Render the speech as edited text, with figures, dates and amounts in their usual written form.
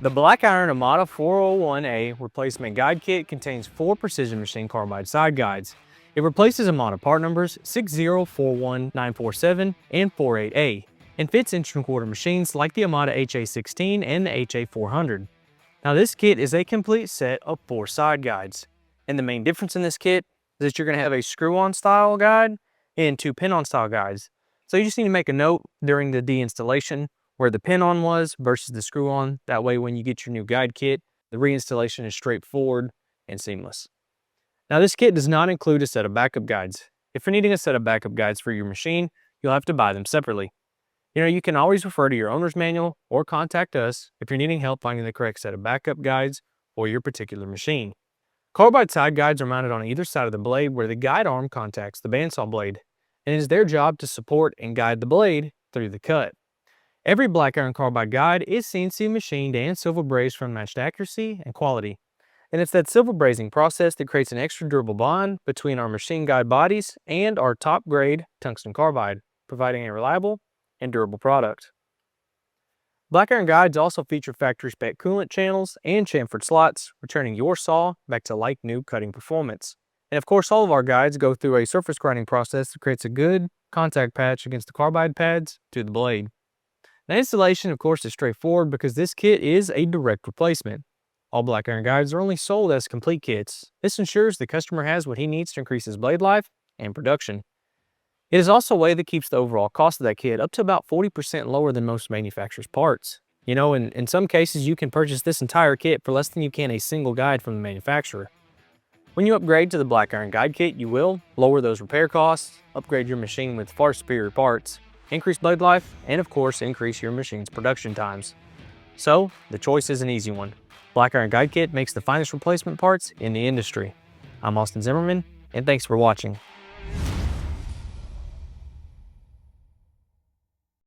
The Black Iron Amada 401A Replacement Guide Kit contains 4 precision machine carbide side guides. It replaces Amada part numbers 6041947 and 48A and fits inch and quarter machines like the Amada HA16 and the HA400. Now this kit is a complete set of 4 side guides, and the main difference in this kit is that you're going to have a screw-on style guide and 2 pin-on style guides. So you just need to make a note during the deinstallation where the pin-on was versus the screw-on. That way when you get your new guide kit, the reinstallation is straightforward and seamless. Now this kit does not include a set of backup guides. If you're needing a set of backup guides for your machine, you'll have to buy them separately. You can always refer to your owner's manual or contact us if you're needing help finding the correct set of backup guides for your particular machine. Carbide side guides are mounted on either side of the blade where the guide arm contacts the bandsaw blade, and it is their job to support and guide the blade through the cut. Every black iron carbide guide is CNC machined and silver brazed for unmatched accuracy and quality. And it's that silver brazing process that creates an extra durable bond between our machine guide bodies and our top grade tungsten carbide, providing a reliable and durable product. Black iron guides also feature factory spec coolant channels and chamfered slots, returning your saw back to like new cutting performance. And of course, all of our guides go through a surface grinding process that creates a good contact patch against the carbide pads to the blade. Now installation of course is straightforward because this kit is a direct replacement. All black iron guides are only sold as complete kits. This ensures the customer has what he needs to increase his blade life and production. It is also a way that keeps the overall cost of that kit up to about 40% lower than most manufacturers' parts. In some cases you can purchase this entire kit for less than you can a single guide from the manufacturer. When you upgrade to the Black Iron Guide Kit, you will lower those repair costs, upgrade your machine with far superior parts, increase blade life, and of course increase your machine's production times. So the choice is an easy one. Black Iron Guide Kit makes the finest replacement parts in the industry. I'm Austin Zimmerman, and thanks for watching.